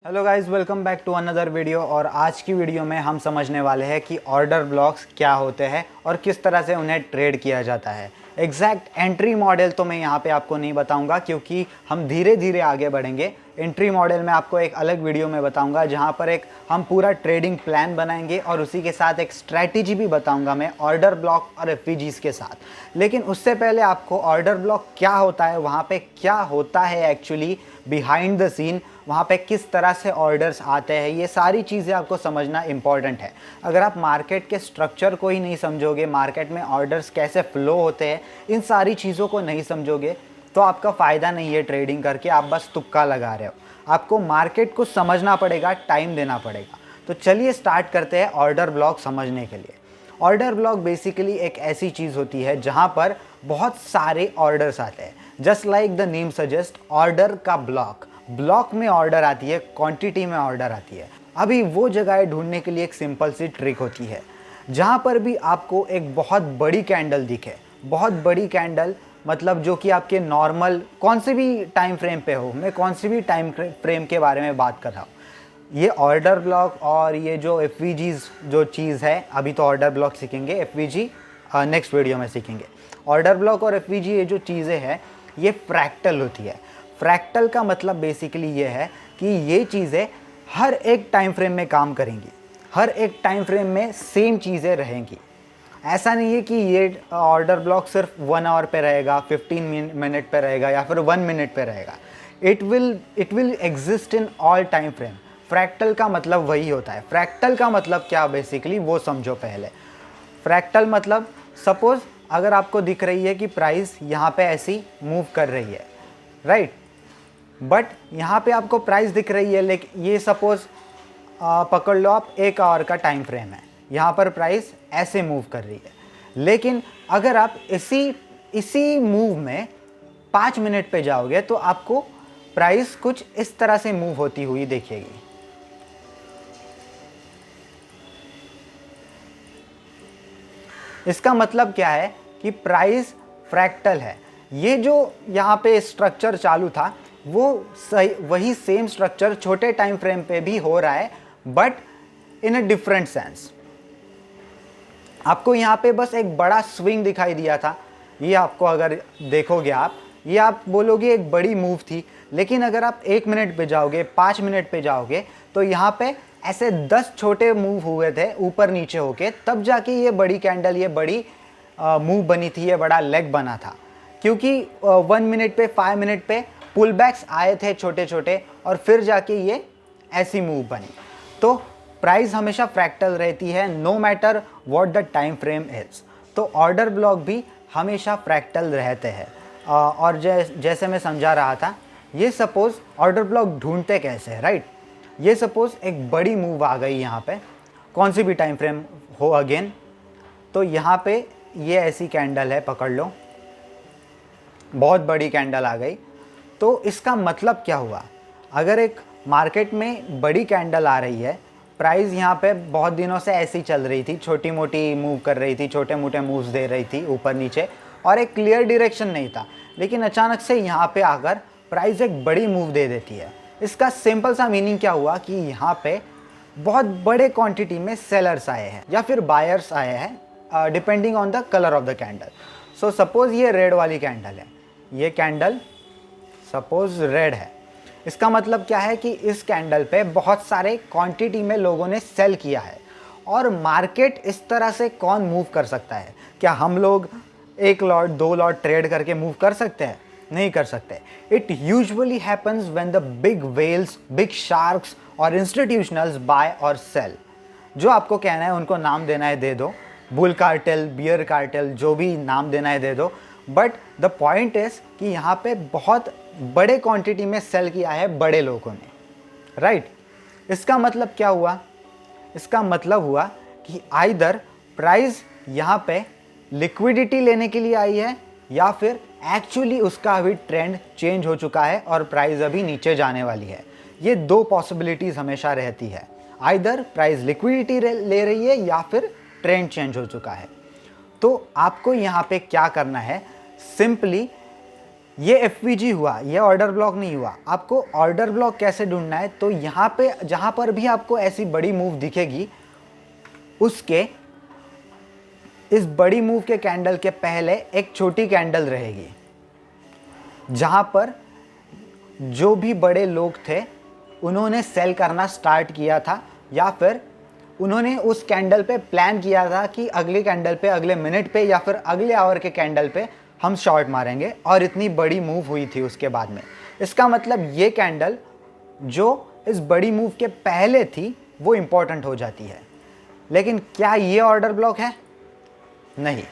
Hello guys, welcome back to another video. और आज की वीडियो में हम समझने वाले हैं कि ऑर्डर ब्लॉक्स क्या होते हैं और किस तरह से उन्हें ट्रेड किया जाता है। एग्जैक्ट एंट्री मॉडल तो मैं यहाँ पे आपको नहीं बताऊंगा क्योंकि हम धीरे धीरे आगे बढ़ेंगे। एंट्री मॉडल में आपको एक अलग वीडियो में बताऊंगा जहाँ पर एक हम पूरा ट्रेडिंग प्लान बनाएंगे और उसी के साथ एक स्ट्रैटेजी भी बताऊंगा मैं ऑर्डर ब्लॉक और एफवीजीज के साथ। लेकिन उससे पहले आपको ऑर्डर ब्लॉक क्या होता है, वहाँ पे क्या होता है एक्चुअली बिहाइंड द सीन, वहाँ पे किस तरह से ऑर्डर्स आते हैं, ये सारी चीज़ें आपको समझना इम्पॉर्टेंट है। अगर आप मार्केट के स्ट्रक्चर को ही नहीं समझोगे, मार्केट में ऑर्डर्स कैसे फ्लो होते हैं, इन सारी चीज़ों को नहीं समझोगे तो आपका फ़ायदा नहीं है ट्रेडिंग करके, आप बस तुक्का लगा रहे हो। आपको मार्केट को समझना पड़ेगा, टाइम देना पड़ेगा। तो चलिए स्टार्ट करते हैं ऑर्डर ब्लॉक समझने के लिए। ऑर्डर ब्लॉक बेसिकली एक ऐसी चीज़ होती है जहाँ पर बहुत सारे ऑर्डर्स आते हैं। Just like the name suggest, order का ब्लॉक, ब्लॉक में ऑर्डर आती है, क्वांटिटी में ऑर्डर आती है। अभी वो जगह ढूंढने के लिए एक सिंपल सी ट्रिक होती है जहाँ पर भी आपको एक बहुत बड़ी कैंडल दिखे। बहुत बड़ी कैंडल मतलब जो कि आपके नॉर्मल कौन से भी टाइम फ्रेम पे हो, मैं कौन सी भी टाइम फ्रेम के बारे में बात कर रहा हूँ। ये ऑर्डर ब्लॉक और ये जो एफवीजीज जो चीज़ है, अभी तो ऑर्डर ब्लॉक सीखेंगे, एफवीजी नेक्स्ट वीडियो में सीखेंगे। ऑर्डर ब्लॉक और एफवीजी ये जो चीज़ें हैं ये फ्रैक्टल होती है। फ्रैक्टल का मतलब बेसिकली ये है कि ये चीज़ें हर एक टाइम फ्रेम में काम करेंगी, हर एक टाइम फ्रेम में सेम चीज़ें रहेंगी। ऐसा नहीं है कि ये ऑर्डर ब्लॉक सिर्फ 1 आवर पे रहेगा, 15 मिनट पे रहेगा या फिर 1 मिनट पे रहेगा। It will exist in all time frame. Fractal का मतलब वही होता है। फ्रैक्टल का मतलब क्या बेसिकली वो समझो पहले। फ्रैक्टल मतलब सपोज अगर आपको दिख रही है कि प्राइस यहाँ पे ऐसी मूव कर रही है, राइट, बट यहाँ पे आपको प्राइस दिख रही है, लेकिन ये सपोज पकड़ लो आप 1 आवर का टाइम फ्रेम है, यहाँ पर प्राइस ऐसे मूव कर रही है। लेकिन अगर आप इसी मूव में 5 मिनट पे जाओगे तो आपको प्राइस कुछ इस तरह से मूव होती हुई दिखेगी। इसका मतलब क्या है कि प्राइस फ्रैक्टल है। ये जो यहाँ पे स्ट्रक्चर चालू था वो वही सेम स्ट्रक्चर छोटे टाइम फ्रेम पे भी हो रहा है, but in a different sense. आपको यहाँ पे बस एक बड़ा स्विंग दिखाई दिया था, ये आपको अगर देखोगे आप, ये आप बोलोगे एक बड़ी मूव थी। लेकिन अगर आप 1 मिनट पे जाओगे, 5 मिनट पे जाओगे तो यहाँ पे ऐसे 10 छोटे मूव हुए थे ऊपर नीचे होके, तब जाके ये बड़ी कैंडल, ये बड़ी मूव बनी थी, ये बड़ा लेग बना था। क्योंकि 1 मिनट पे, 5 मिनट पे पुल बैक्स आए थे छोटे छोटे और फिर जाके ये ऐसी मूव बनी। तो प्राइस हमेशा फ्रैक्टल रहती है, no matter what the time frame is. तो ऑर्डर ब्लॉक भी हमेशा फ्रैक्टल रहते हैं। और जैसे मैं समझा रहा था, ये सपोज ऑर्डर ब्लॉक ढूंढते कैसे है, राइट। ये सपोज एक बड़ी मूव आ गई यहाँ पे, कौन सी भी टाइम फ्रेम हो अगेन, तो यहाँ पे ये ऐसी कैंडल है, पकड़ लो, बहुत बड़ी कैंडल आ गई। तो इसका मतलब क्या हुआ, अगर एक मार्केट में बड़ी कैंडल आ रही है, प्राइस यहाँ पे बहुत दिनों से ऐसी चल रही थी, छोटी मोटी मूव कर रही थी, छोटे मोटे मूव्स दे रही थी ऊपर नीचे और एक क्लियर डायरेक्शन नहीं था, लेकिन अचानक से यहाँ पे आकर प्राइस एक बड़ी मूव दे देती है। इसका सिंपल सा मीनिंग क्या हुआ कि यहाँ पे बहुत बड़े क्वांटिटी में सेलर्स आए हैं या फिर बायर्स आए हैं, depending on the colour of the candle. So suppose ये रेड वाली कैंडल है, ये कैंडल सपोज रेड है। इसका मतलब क्या है कि इस कैंडल पे बहुत सारे क्वांटिटी में लोगों ने सेल किया है। और मार्केट इस तरह से कौन मूव कर सकता है? क्या हम लोग 1 लॉट 2 लॉट ट्रेड करके मूव कर सकते हैं? नहीं कर सकते। It usually happens when the big whales, big sharks और इंस्टीट्यूशनल्स बाय और सेल। जो आपको कहना है उनको नाम देना है दे दो, बुल कार्टेल, बियर कार्टेल, जो भी नाम देना है दे दो, बट द पॉइंट इज कि यहाँ पे बहुत बड़े क्वांटिटी में सेल किया है बड़े लोगों ने, राइट। इसका मतलब क्या हुआ? इसका मतलब हुआ कि आइदर प्राइस यहाँ पे लिक्विडिटी लेने के लिए आई है या फिर एक्चुअली उसका अभी ट्रेंड चेंज हो चुका है और प्राइस अभी नीचे जाने वाली है। ये 2 पॉसिबिलिटीज़ हमेशा रहती है, आइदर प्राइस लिक्विडिटी ले रही है या फिर ट्रेंड चेंज हो चुका है। तो आपको यहाँ पे क्या करना है, सिंपली ये एफवीजी हुआ, ये ऑर्डर ब्लॉक नहीं हुआ। आपको ऑर्डर ब्लॉक कैसे ढूंढना है, तो यहाँ पे जहाँ पर भी आपको ऐसी बड़ी मूव दिखेगी, उसके इस बड़ी मूव के कैंडल के पहले एक छोटी कैंडल रहेगी, जहाँ पर जो भी बड़े लोग थे उन्होंने सेल करना स्टार्ट किया था, या फिर उन्होंने उस कैंडल पे प्लान किया था कि अगले कैंडल पे, अगले मिनट पे या फिर अगले आवर के कैंडल पे हम शॉर्ट मारेंगे, और इतनी बड़ी मूव हुई थी उसके बाद में। इसका मतलब ये कैंडल जो इस बड़ी मूव के पहले थी वो इम्पोर्टेंट हो जाती है। लेकिन क्या ये ऑर्डर ब्लॉक है? नहीं,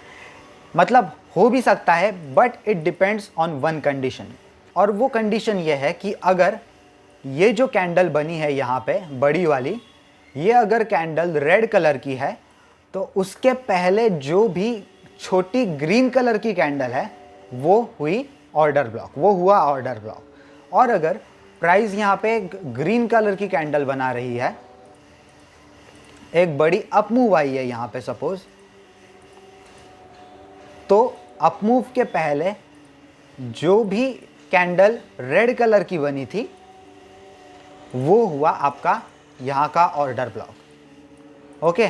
मतलब हो भी सकता है, but it depends on one condition, और वो कंडीशन ये है कि अगर ये जो कैंडल बनी है यहाँ पे बड़ी वाली, ये अगर कैंडल रेड कलर की है तो उसके पहले जो भी छोटी ग्रीन कलर की कैंडल है वो हुई ऑर्डर ब्लॉक, वो हुआ ऑर्डर ब्लॉक। और अगर प्राइस यहाँ पे ग्रीन कलर की कैंडल बना रही है, एक बड़ी अप मूव आई है यहाँ पे सपोज, तो अप मूव के पहले जो भी कैंडल रेड कलर की बनी थी वो हुआ आपका यहाँ का ऑर्डर ब्लॉक। ओके,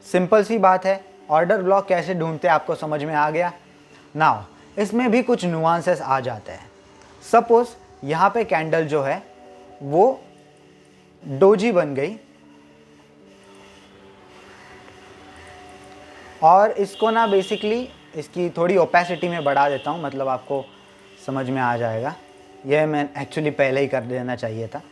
सिंपल सी बात है। ऑर्डर ब्लॉक कैसे ढूंढते हैं आपको समझ में आ गया। नाउ इसमें भी कुछ नुआंसेस आ जाते हैं। सपोज यहाँ पे कैंडल जो है वो डोजी बन गई, और इसको ना बेसिकली इसकी थोड़ी ओपेसिटी में बढ़ा देता हूँ, मतलब आपको समझ में आ जाएगा। यह मैं एक्चुअली पहले ही कर देना चाहिए था।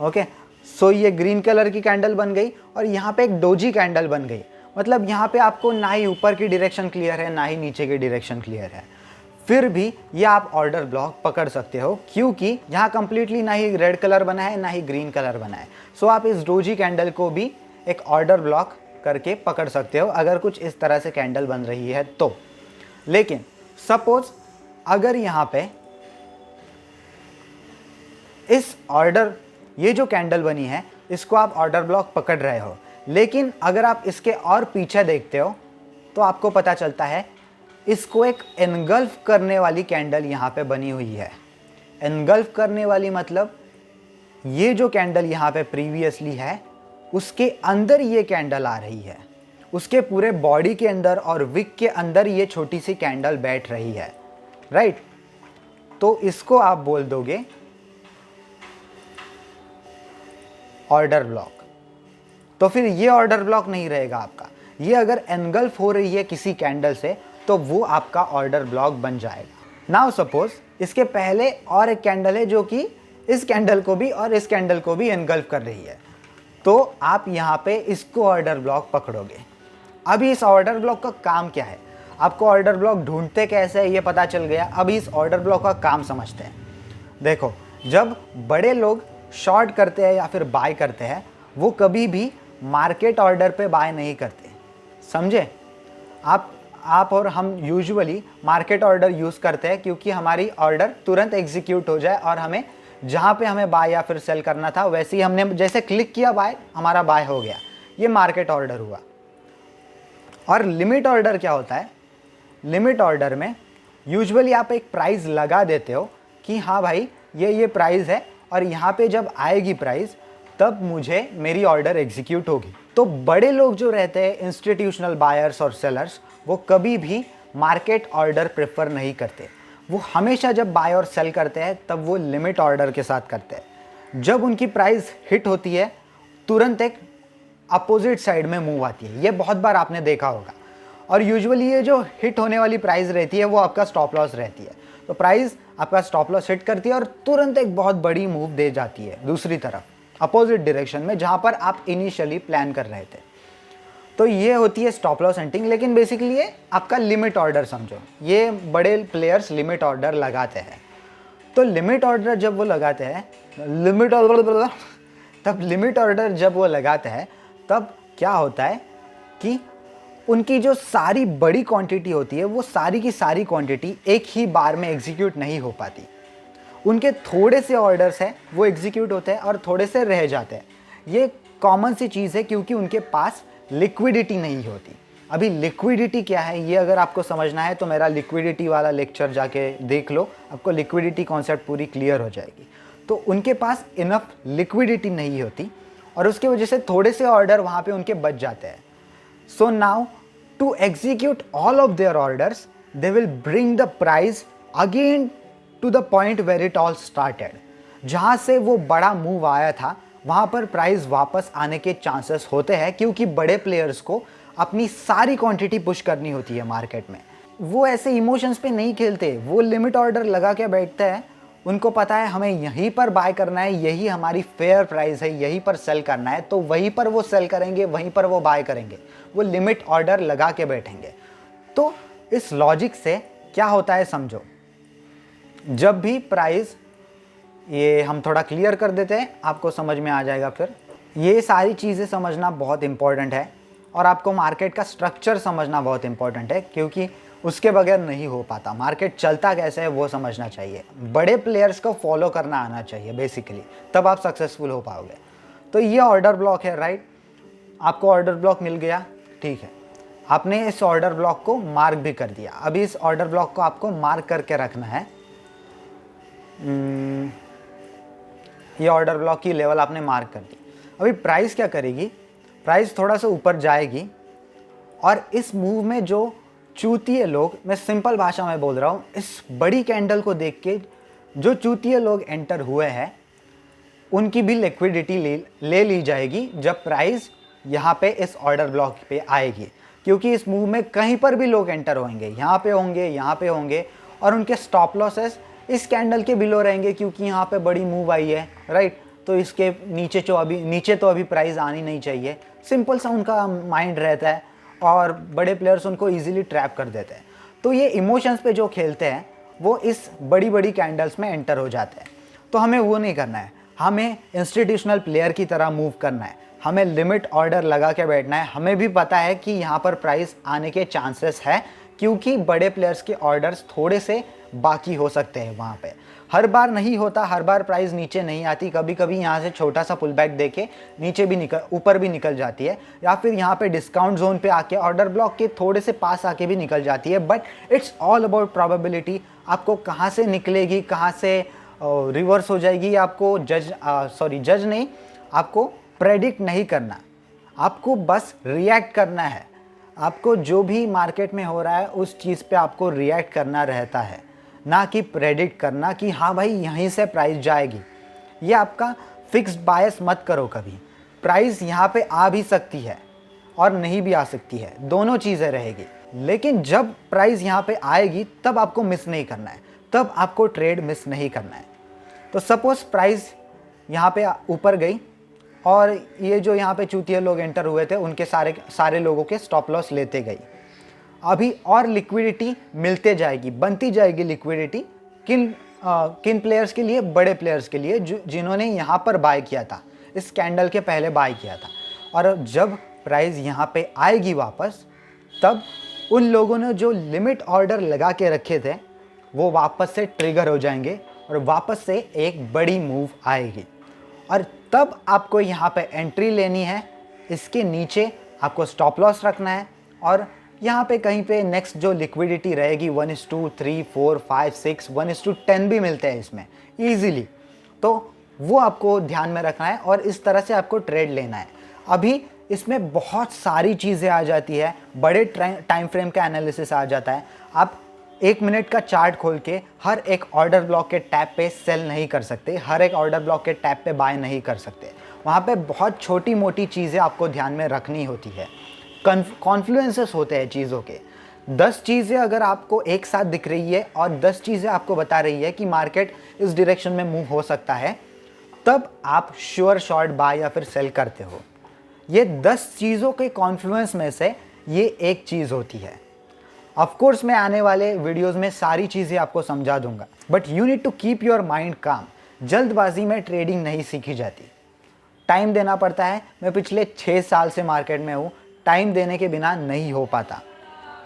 ओके, सो ये ग्रीन कलर की कैंडल बन गई और यहाँ पे एक डोजी कैंडल बन गई। मतलब यहाँ पे आपको ना ही ऊपर की डायरेक्शन क्लियर है ना ही नीचे की डायरेक्शन क्लियर है, फिर भी ये आप ऑर्डर ब्लॉक पकड़ सकते हो, क्योंकि यहाँ कंप्लीटली ना ही रेड कलर बना है ना ही ग्रीन कलर बना है। सो आप इस डोजी कैंडल को भी एक ऑर्डर ब्लॉक करके पकड़ सकते हो अगर कुछ इस तरह से कैंडल बन रही है तो। लेकिन सपोज अगर यहाँ पे इस ऑर्डर, ये जो कैंडल बनी है इसको आप ऑर्डर ब्लॉक पकड़ रहे हो, लेकिन अगर आप इसके और पीछे देखते हो तो आपको पता चलता है इसको एक एनगल्फ करने वाली कैंडल यहाँ पे बनी हुई है। एनगल्फ करने वाली मतलब ये जो कैंडल यहाँ पे प्रीवियसली है उसके अंदर ये कैंडल आ रही है, उसके पूरे बॉडी के अंदर और विक के अंदर ये छोटी सी कैंडल बैठ रही है, राइट। तो इसको आप बोल दोगे ऑर्डर ब्लॉक। तो फिर ये ऑर्डर ब्लॉक नहीं रहेगा आपका। ये अगर एनगल्फ हो रही है किसी कैंडल से तो वो आपका ऑर्डर ब्लॉक बन जाएगा। नाउ सपोज इसके पहले और एक कैंडल है जो कि इस कैंडल को भी और इस कैंडल को भी एनगल्फ कर रही है, तो आप यहाँ पे इसको ऑर्डर ब्लॉक पकड़ोगे। अभी इस ऑर्डर ब्लॉक का काम क्या है, आपको ऑर्डर ब्लॉक ढूंढते कैसे है ये पता चल गया। अभी इस ऑर्डर ब्लॉक का काम समझते हैं। देखो, जब बड़े लोग शॉर्ट करते हैं या फिर बाय करते हैं, वो कभी भी मार्केट ऑर्डर पे बाय नहीं करते, समझे। आप और हम यूजुअली मार्केट ऑर्डर यूज़ करते हैं क्योंकि हमारी ऑर्डर तुरंत एग्जीक्यूट हो जाए और हमें जहाँ पे हमें बाय या फिर सेल करना था वैसे ही हमने जैसे क्लिक किया बाय, हमारा बाय हो गया, ये मार्केट ऑर्डर हुआ। और लिमिट ऑर्डर क्या होता है? लिमिट ऑर्डर में यूजुअली आप एक प्राइस लगा देते हो कि हाँ भाई ये प्राइस है और यहाँ पे जब आएगी प्राइस तब मुझे मेरी ऑर्डर एग्जीक्यूट होगी। तो बड़े लोग जो रहते हैं, इंस्टीट्यूशनल बायर्स और सेलर्स, वो कभी भी मार्केट ऑर्डर प्रेफर नहीं करते। वो हमेशा जब बाय और सेल करते हैं तब वो लिमिट ऑर्डर के साथ करते हैं। जब उनकी प्राइस हिट होती है तुरंत एक अपोजिट साइड में मूव आती है, ये बहुत बार आपने देखा होगा। और यूजुअली ये जो हिट होने वाली प्राइस रहती है वो आपका स्टॉप लॉस रहती है। तो प्राइस आपका स्टॉप लॉस हिट करती है और तुरंत एक बहुत बड़ी मूव दे जाती है दूसरी तरफ, अपोजिट डायरेक्शन में, जहाँ पर आप इनिशियली प्लान कर रहे थे। तो ये होती है स्टॉप लॉस हंटिंग। लेकिन बेसिकली ये आपका लिमिट ऑर्डर समझो, ये बड़े प्लेयर्स लिमिट ऑर्डर लगाते हैं। तो लिमिट ऑर्डर जब वो लगाते हैं, लिमिट ऑर्डर जब वो लगाते हैं तब क्या होता है कि उनकी जो सारी बड़ी क्वांटिटी होती है वो सारी की सारी क्वांटिटी एक ही बार में एग्जीक्यूट नहीं हो पाती। उनके थोड़े से ऑर्डर्स हैं वो एग्जीक्यूट होते हैं और थोड़े से रह जाते हैं। ये कॉमन सी चीज़ है क्योंकि उनके पास लिक्विडिटी नहीं होती। अभी लिक्विडिटी क्या है ये अगर आपको समझना है तो मेरा लिक्विडिटी वाला लेक्चर जाके देख लो, आपको लिक्विडिटी कॉन्सेप्ट पूरी क्लियर हो जाएगी। तो उनके पास इनफ लिक्विडिटी नहीं होती और उसकी वजह से थोड़े से ऑर्डर वहाँ पे उनके बच जाते हैं। So now to execute all of their orders they will bring the price again to the point where it all started. जहाँ से वो बड़ा मूव आया था वहाँ पर प्राइस वापस आने के चांसेस होते हैं, क्योंकि बड़े प्लेयर्स को अपनी सारी क्वांटिटी पुश करनी होती है मार्केट में। वो ऐसे इमोशंस पे नहीं खेलते, वो लिमिट ऑर्डर लगा के बैठते हैं। उनको पता है हमें यहीं पर बाय करना है, यही हमारी फेयर प्राइस है, यहीं पर सेल करना है, तो वहीं पर वो सेल करेंगे, वहीं पर वो बाय करेंगे, वो लिमिट ऑर्डर लगा के बैठेंगे। तो इस लॉजिक से क्या होता है समझो, जब भी प्राइस, ये हम थोड़ा क्लियर कर देते हैं, आपको समझ में आ जाएगा। फिर ये सारी चीज़ें समझना बहुत इंपॉर्टेंट है और आपको मार्केट का स्ट्रक्चर समझना बहुत इंपॉर्टेंट है, क्योंकि उसके बगैर नहीं हो पाता। मार्केट चलता कैसे है वो समझना चाहिए, बड़े प्लेयर्स को फॉलो करना आना चाहिए बेसिकली, तब आप सक्सेसफुल हो पाओगे। तो ये ऑर्डर ब्लॉक है, राइट। आपको ऑर्डर ब्लॉक मिल गया, ठीक है, आपने इस ऑर्डर ब्लॉक को मार्क भी कर दिया। अभी इस ऑर्डर ब्लॉक को आपको मार्क करके रखना है। ये ऑर्डर ब्लॉक की लेवल आपने मार्क कर दी। अभी प्राइस क्या करेगी, प्राइस थोड़ा सा ऊपर जाएगी और इस मूव में जो चूतिए लोग, मैं सिंपल भाषा में बोल रहा हूँ, इस बड़ी कैंडल को देख के जो चूतिए लोग एंटर हुए हैं उनकी भी लिक्विडिटी ले ली जाएगी जब प्राइस यहाँ पे इस ऑर्डर ब्लॉक पे आएगी। क्योंकि इस मूव में कहीं पर भी लोग एंटर होंगे, यहाँ पे होंगे, यहाँ पे होंगे, और उनके स्टॉप लॉसेस इस कैंडल के बिलो रहेंगे, क्योंकि यहाँ पे बड़ी मूव आई है, राइट। तो इसके नीचे तो अभी प्राइस आनी नहीं चाहिए, सिंपल सा उनका माइंड रहता है और बड़े प्लेयर्स उनको इजीली ट्रैप कर देते हैं। तो ये इमोशंस पे जो खेलते हैं वो इस बड़ी बड़ी कैंडल्स में एंटर हो जाते हैं। तो हमें वो नहीं करना है, हमें इंस्टीट्यूशनल प्लेयर की तरह मूव करना है, हमें लिमिट ऑर्डर लगा के बैठना है। हमें भी पता है कि यहाँ पर प्राइस आने के चांसेस है, क्योंकि बड़े प्लेयर्स के ऑर्डर्स थोड़े से बाकी हो सकते हैं वहाँ पे। हर बार नहीं होता, हर बार प्राइस नीचे नहीं आती, कभी कभी यहाँ से छोटा सा पुल बैक देके नीचे भी ऊपर भी निकल जाती है, या फिर यहाँ पे डिस्काउंट जोन पे आके ऑर्डर ब्लॉक के थोड़े से पास आके भी निकल जाती है। But it's all about probability. आपको कहाँ से निकलेगी, कहाँ से रिवर्स हो जाएगी, आपको जज नहीं, आपको प्रेडिक्ट नहीं करना, आपको बस रिएक्ट करना है। आपको जो भी मार्केट में हो रहा है उस चीज़ पे आपको रिएक्ट करना रहता है, ना कि प्रेडिक्ट करना कि हाँ भाई यहीं से प्राइस जाएगी। ये आपका फिक्स्ड बायस मत करो कभी। प्राइस यहाँ पे आ भी सकती है और नहीं भी आ सकती है, दोनों चीज़ें रहेगी। लेकिन जब प्राइस यहाँ पे आएगी तब आपको मिस नहीं करना है, तब आपको ट्रेड मिस नहीं करना है। तो सपोज प्राइस यहाँ पे ऊपर गई और ये जो यहाँ पे चूतिया लोग एंटर हुए थे उनके सारे लोगों के स्टॉप लॉस लेते गई। अभी और लिक्विडिटी मिलते जाएगी, बनती जाएगी लिक्विडिटी। किन प्लेयर्स के लिए, बड़े प्लेयर्स के लिए जिन्होंने यहाँ पर बाय किया था, इस कैंडल के पहले बाय किया था। और जब प्राइस यहाँ पे आएगी वापस, तब उन लोगों ने जो लिमिट ऑर्डर लगा के रखे थे वो वापस से ट्रिगर हो जाएंगे और वापस से एक बड़ी मूव आएगी। और तब आपको यहाँ पे एंट्री लेनी है, इसके नीचे आपको स्टॉप लॉस रखना है, और यहाँ पे कहीं पे नेक्स्ट जो लिक्विडिटी रहेगी 1:2, 3, 4, 5, 6, 1:10 भी मिलते हैं इसमें ईजिली। तो वो आपको ध्यान में रखना है और इस तरह से आपको ट्रेड लेना है। अभी इसमें बहुत सारी चीज़ें आ जाती है, बड़े टाइम फ्रेम का एनालिसिस आ जाता है। आप 1 मिनट का चार्ट खोल के हर एक ऑर्डर ब्लॉक के टैप पे सेल नहीं कर सकते, हर एक ऑर्डर ब्लॉक के टैप पे बाय नहीं कर सकते। वहाँ पे बहुत छोटी मोटी चीज़ें आपको ध्यान में रखनी होती है। कॉन्फ्लुएंसेस होते हैं चीज़ों के। 10 चीज़ें अगर आपको एक साथ दिख रही है और 10 चीज़ें आपको बता रही है कि मार्केट इस डायरेक्शन में मूव हो सकता है, तब आप श्योर शॉर्ट बाय या फिर सेल करते हो। ये 10 चीज़ों के कॉन्फ्लुएंस में से ये एक चीज़ होती है। ऑफ कोर्स मैं आने वाले वीडियोस में सारी चीज़ें आपको समझा दूंगा, but you need to keep your mind calm. जल्दबाजी में ट्रेडिंग नहीं सीखी जाती, टाइम देना पड़ता है। मैं पिछले 6 साल से मार्केट में हूँ, टाइम देने के बिना नहीं हो पाता।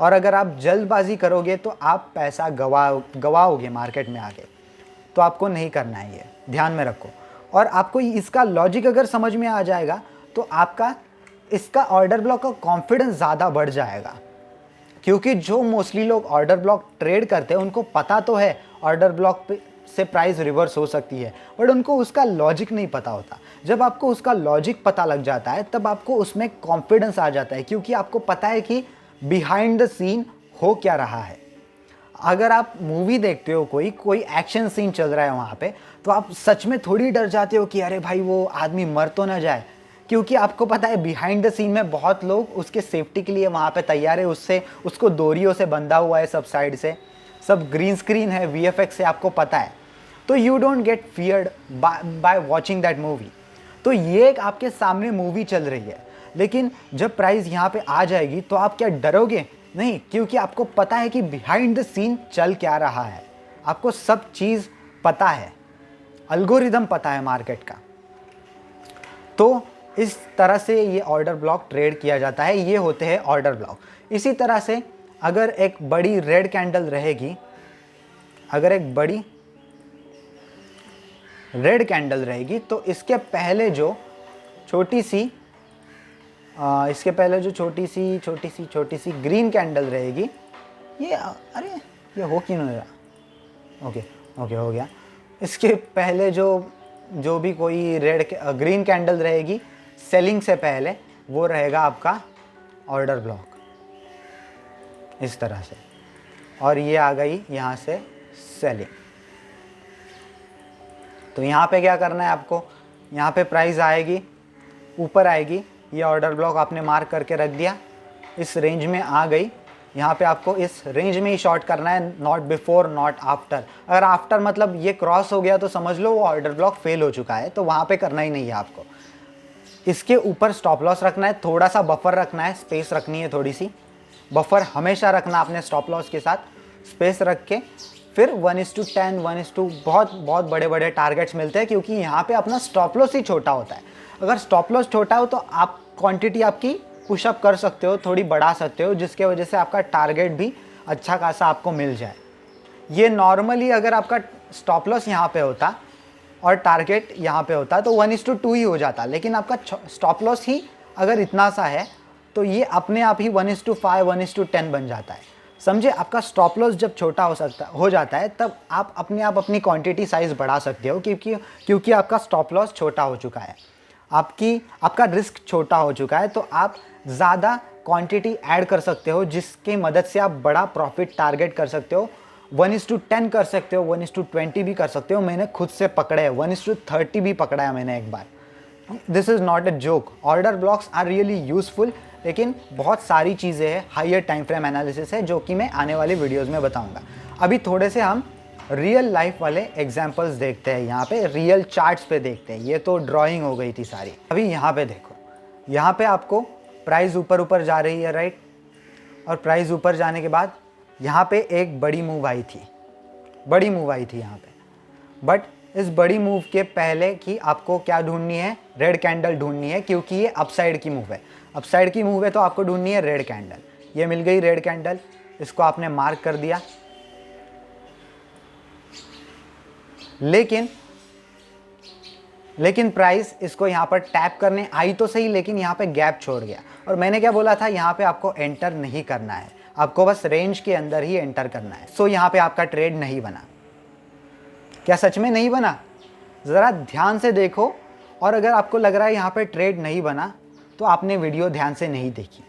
और अगर आप जल्दबाजी करोगे तो आप पैसा गवाओगे मार्केट में आके, तो आपको नहीं करना है, ये ध्यान में रखो। और आपको इसका लॉजिक अगर समझ में आ जाएगा तो आपका इसका ऑर्डर ब्लॉक का कॉन्फिडेंस ज़्यादा बढ़ जाएगा, क्योंकि जो मोस्टली लोग ऑर्डर ब्लॉक ट्रेड करते हैं उनको पता तो है ऑर्डर ब्लॉक पे से प्राइस रिवर्स हो सकती है, बट उनको उसका लॉजिक नहीं पता होता। जब आपको उसका लॉजिक पता लग जाता है तब आपको उसमें कॉन्फिडेंस आ जाता है, क्योंकि आपको पता है कि बिहाइंड द सीन हो क्या रहा है। अगर आप मूवी देखते हो, कोई एक्शन सीन चल रहा है वहाँ पे, तो आप सच में थोड़ी डर जाते हो कि अरे भाई वो आदमी मर तो ना जाए, क्योंकि आपको पता है बिहाइंड द सीन में बहुत लोग उसके सेफ्टी के लिए वहाँ पे तैयार है, उसको डोरियों से बंधा हुआ है सब साइड से, सब ग्रीन स्क्रीन है, VFX है, आपको पता है। तो you don't get feared by watching that movie. तो ये एक आपके सामने मूवी चल रही है, लेकिन जब प्राइस यहाँ पे आ जाएगी तो आप क्या डरोगे? नहीं, क्योंकि आपको पता है कि बिहाइंड द सीन चल क्या रहा है, आपको सब चीज़ पता है, अल्गोरिदम पता है मार्केट का। तो इस तरह से ये ऑर्डर ब्लॉक ट्रेड किया जाता है, ये होते हैं ऑर्डर ब्लॉक। इसी तरह से अगर एक बड़ी रेड कैंडल रहेगी, अगर एक बड़ी रेड कैंडल रहेगी तो इसके पहले जो छोटी सी छोटी सी ग्रीन कैंडल रहेगी, ये अरे ये हो क्यों नहीं रहा? ओके हो गया। इसके पहले जो भी कोई ग्रीन कैंडल रहेगी सेलिंग से पहले, वो रहेगा आपका ऑर्डर ब्लॉक, इस तरह से। और ये आ गई यहाँ से सेलिंग। तो यहाँ पे क्या करना है आपको, यहाँ पे प्राइस आएगी, ऊपर आएगी, ये ऑर्डर ब्लॉक आपने मार्क करके रख दिया, इस रेंज में आ गई, यहाँ पे आपको इस रेंज में ही शॉर्ट करना है, नॉट बिफोर नॉट आफ्टर। अगर आफ्टर मतलब ये क्रॉस हो गया तो समझ लो वो ऑर्डर ब्लॉक फेल हो चुका है, तो वहाँ पे करना ही नहीं है आपको। इसके ऊपर स्टॉप लॉस रखना है, थोड़ा सा बफर रखना है, स्पेस रखनी है, थोड़ी सी बफर हमेशा रखना आपने स्टॉप लॉस के साथ, स्पेस रख के फिर 1:10 1:, बहुत बड़े बड़े टारगेट्स मिलते हैं, क्योंकि यहाँ पे अपना स्टॉप लॉस ही छोटा होता है। अगर स्टॉप लॉस छोटा हो तो आप क्वांटिटी आपकी पुशअप कर सकते हो, थोड़ी बढ़ा सकते हो, जिसके वजह से आपका टारगेट भी अच्छा खासा आपको मिल जाए। ये नॉर्मली अगर आपका स्टॉप लॉस यहाँ पे होता और टारगेट यहाँ पे होता तो 1:2 ही हो जाता, लेकिन आपका स्टॉप लॉस ही अगर इतना सा है तो ये अपने आप ही 1:5 1:10 बन जाता है। समझे? आपका स्टॉप लॉस जब छोटा हो जाता है तब आप अपने आप अपनी क्वांटिटी साइज़ बढ़ा सकते हो, क्योंकि आपका स्टॉप लॉस छोटा हो चुका है, आपका रिस्क छोटा हो चुका है, तो आप ज़्यादा क्वांटिटी ऐड कर सकते हो, जिसकी मदद से आप बड़ा प्रॉफिट टारगेट कर सकते हो। 1:10 कर सकते हो, 1:20 भी कर सकते हो। मैंने खुद से पकड़े है, 1:30 भी पकड़ा है मैंने एक बार। This is not a joke. Order blocks are really useful, लेकिन बहुत सारी चीज़ें हैं, हाइयर टाइम फ्रेम एनालिसिस है, जो कि मैं आने वाली वीडियोज़ में बताऊँगा। अभी थोड़े से हम रियल लाइफ वाले एग्जाम्पल्स देखते हैं, यहाँ पे रियल चार्ट्स पे देखते हैं। ये तो ड्राइंग हो गई थी सारी। अभी यहाँ पे देखो, यहाँ पे आपको प्राइस ऊपर जा रही है, राइट? और प्राइस ऊपर जाने के बाद यहाँ पे एक बड़ी मूव आई थी यहाँ पे। बट इस बड़ी मूव के पहले कि आपको क्या ढूंढनी है, रेड कैंडल ढूंढनी है, क्योंकि ये अपसाइड की मूव है। अपसाइड की मूव है तो आपको ढूंढनी है रेड कैंडल। ये मिल गई रेड कैंडल, इसको आपने मार्क कर दिया। लेकिन प्राइस इसको यहाँ पर टैप करने आई तो सही, लेकिन यहाँ पे गैप छोड़ गया। और मैंने क्या बोला था, यहाँ पे आपको एंटर नहीं करना है, आपको बस रेंज के अंदर ही एंटर करना है। सो यहाँ पे आपका ट्रेड नहीं बना। क्या सच में नहीं बना? ज़रा ध्यान से देखो, और अगर आपको लग रहा है यहाँ पे ट्रेड नहीं बना तो आपने वीडियो ध्यान से नहीं देखी।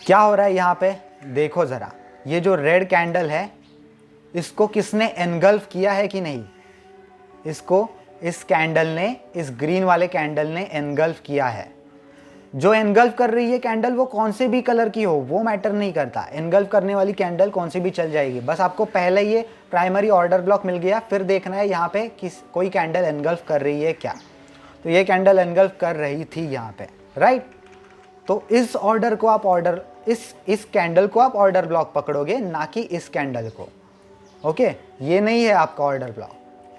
क्या हो रहा है यहाँ पे देखो ज़रा, ये जो रेड कैंडल है इसको किसने एनगल्फ किया है कि नहीं? इसको इस कैंडल ने, इस ग्रीन वाले कैंडल ने एनगल्फ किया है। जो एनगल्फ कर रही है कैंडल वो कौन से भी कलर की हो वो मैटर नहीं करता, एनगल्फ करने वाली कैंडल कौन सी भी चल जाएगी। बस आपको पहले ये प्राइमरी ऑर्डर ब्लॉक मिल गया, फिर देखना है यहाँ पे कोई कैंडल एनगल्फ कर रही है क्या। तो ये कैंडल एनगल्फ कर रही थी यहाँ पे, राइट? तो इस ऑर्डर को आप इस कैंडल को आप ऑर्डर ब्लॉक पकड़ोगे, ना कि इस कैंडल को। ओके, ये नहीं है आपका ऑर्डर ब्लॉक।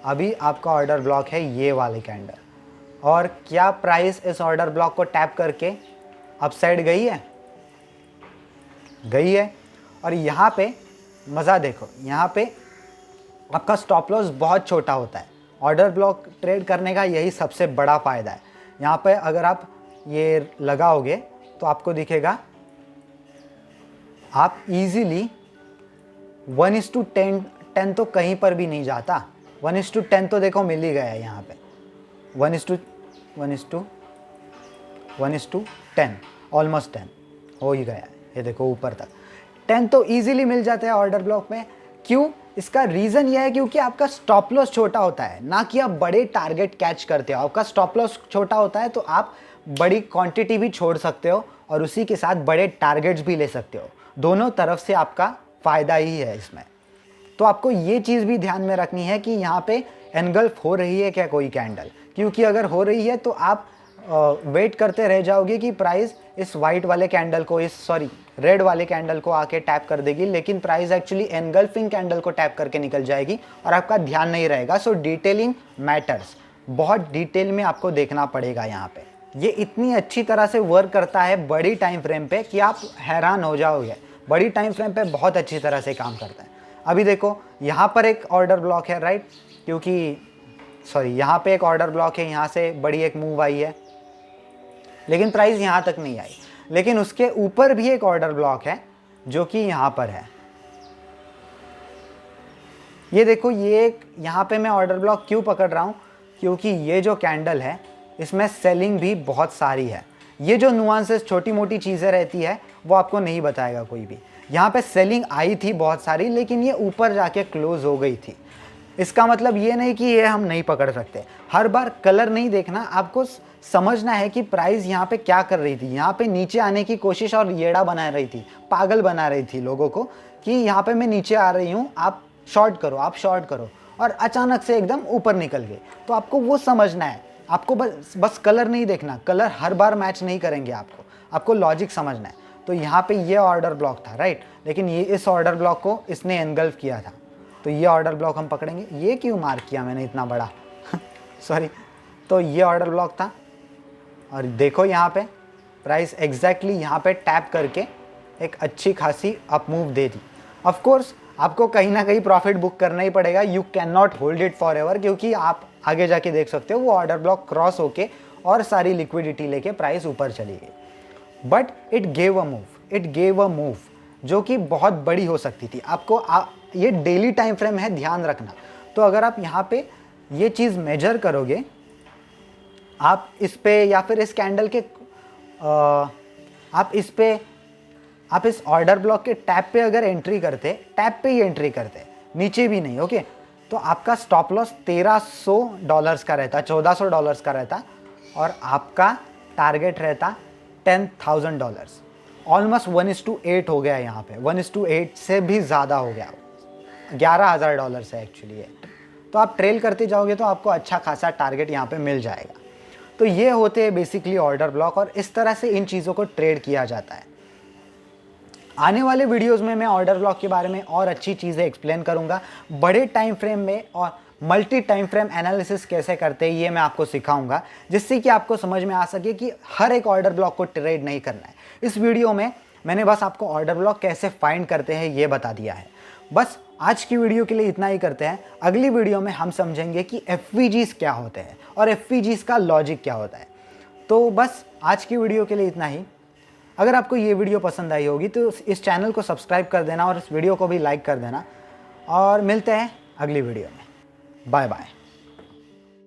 अभी आपका ऑर्डर ब्लॉक है ये वाली कैंडल। और क्या प्राइस इस ऑर्डर ब्लॉक को टैप करके अपसाइड गई है? गई है। और यहाँ पे मज़ा देखो, यहाँ पे आपका स्टॉप लॉस बहुत छोटा होता है। ऑर्डर ब्लॉक ट्रेड करने का यही सबसे बड़ा फ़ायदा है। यहाँ पे अगर आप ये लगाओगे तो आपको दिखेगा आप इजीली 1:10 तो कहीं पर भी नहीं जाता। 1:10 तो देखो मिल ही गया है यहाँ पे। 1:10 ऑलमोस्ट 10 हो ही गया है, ये देखो ऊपर तक 10 तो इजीली मिल जाते हैं ऑर्डर ब्लॉक में। क्यों? इसका रीज़न ये है क्योंकि आपका स्टॉप लॉस छोटा होता है, ना कि आप बड़े टारगेट कैच करते हो। आपका स्टॉप लॉस छोटा होता है तो आप बड़ी क्वांटिटी भी छोड़ सकते हो और उसी के साथ बड़े टारगेट्स भी ले सकते हो। दोनों तरफ से आपका फ़ायदा ही है इसमें। तो आपको ये चीज़ भी ध्यान में रखनी है कि यहाँ पे एनगल्फ हो रही है क्या कोई कैंडल, क्योंकि अगर हो रही है तो आप वेट करते रह जाओगे कि प्राइस इस वाइट वाले कैंडल को रेड वाले कैंडल को आके टैप कर देगी, लेकिन प्राइस एक्चुअली एनगल्फिंग कैंडल को टैप करके निकल जाएगी और आपका ध्यान नहीं रहेगा। सो डिटेलिंग मैटर्स, बहुत डिटेल में आपको देखना पड़ेगा यहाँ पे। ये इतनी अच्छी तरह से वर्क करता है बड़ी टाइम फ्रेम पे कि आप हैरान हो जाओगे। बड़ी टाइम फ्रेम पे बहुत अच्छी तरह से काम करता है। अभी देखो यहाँ पर एक ऑर्डर ब्लॉक है, राइट, क्योंकि यहाँ पे एक ऑर्डर ब्लॉक है, यहाँ से बड़ी एक मूव आई है लेकिन प्राइस यहाँ तक नहीं आई। लेकिन उसके ऊपर भी एक ऑर्डर ब्लॉक है जो कि यहाँ पर है। ये देखो, ये एक यहाँ पे मैं ऑर्डर ब्लॉक क्यों पकड़ रहा हूँ, क्योंकि ये जो कैंडल है इसमें सेलिंग भी बहुत सारी है। ये जो नुआंसेस छोटी मोटी चीज़ें रहती है वो आपको नहीं बताएगा कोई भी। यहाँ पे सेलिंग आई थी बहुत सारी, लेकिन ये ऊपर जाके क्लोज हो गई थी। इसका मतलब ये नहीं कि ये हम नहीं पकड़ सकते। हर बार कलर नहीं देखना, आपको समझना है कि प्राइस यहाँ पे क्या कर रही थी। यहाँ पे नीचे आने की कोशिश और येड़ा बना रही थी, पागल बना रही थी लोगों को कि यहाँ पे मैं नीचे आ रही हूँ, आप शॉर्ट करो, आप शॉर्ट करो, और अचानक से एकदम ऊपर निकल गए। तो आपको वो समझना है, आपको बस कलर नहीं देखना, कलर हर बार मैच नहीं करेंगे आपको लॉजिक समझना है। तो यहाँ पे ये ऑर्डर ब्लॉक था, राइट, लेकिन ये इस ऑर्डर ब्लॉक को इसने एनगल्फ किया था, तो ये ऑर्डर ब्लॉक हम पकड़ेंगे। ये क्यों मार्क किया मैंने इतना बड़ा सॉरी। तो ये ऑर्डर ब्लॉक था और देखो यहाँ पे प्राइस एग्जैक्टली यहाँ पे टैप करके एक अच्छी खासी up move they the. Of course आपको कहीं ना कहीं प्रॉफिट बुक करना ही पड़ेगा, you can not hold it for ever, क्योंकि आप आगे जाके देख सकते हो वो ऑर्डर ब्लॉक क्रॉस होके और सारी लिक्विडिटी लेके प्राइस ऊपर चली गई। But it gave a move जो कि बहुत बड़ी हो सकती थी। आपको ये डेली टाइम फ्रेम है, ध्यान रखना। तो अगर आप यहाँ पे ये चीज़ मेजर करोगे, आप इस पे या फिर इस कैंडल के आप इस ऑर्डर ब्लॉक के टैप पे अगर एंट्री करते, टैप पे ही एंट्री करते, नीचे भी नहीं, ओके, तो आपका स्टॉप लॉस $1300 का रहता, $1400 का रहता, और आपका टारगेट रहता $10,000। ऑलमोस्ट 1:8 हो गया यहाँ पे, 1:8 से भी ज़्यादा हो गया, $11,000 है एक्चुअली ये। तो आप ट्रेल करते जाओगे तो आपको अच्छा खासा टारगेट यहाँ पे मिल जाएगा। तो ये होते हैं बेसिकली ऑर्डर ब्लॉक, और इस तरह से इन चीज़ों को ट्रेड किया जाता है। आने वाले वीडियोस में मैं ऑर्डर ब्लॉक के बारे में और अच्छी चीज़ें एक्सप्लेन करूँगा। बड़े टाइम फ्रेम में और मल्टी टाइम फ्रेम एनालिसिस कैसे करते हैं ये मैं आपको सिखाऊंगा, जिससे कि आपको समझ में आ सके कि हर एक ऑर्डर ब्लॉक को ट्रेड नहीं करना है। इस वीडियो में मैंने बस आपको ऑर्डर ब्लॉक कैसे फाइंड करते हैं ये बता दिया है। बस आज की वीडियो के लिए इतना ही करते हैं। अगली वीडियो में हम समझेंगे कि एफवीजीज क्या होते हैं और एफवीजीज का लॉजिक क्या होता है। तो बस आज की वीडियो के लिए इतना ही। अगर आपको ये वीडियो पसंद आई होगी तो इस चैनल को सब्सक्राइब कर देना और इस वीडियो को भी लाइक कर देना, और मिलते हैं अगली वीडियो में। Bye bye.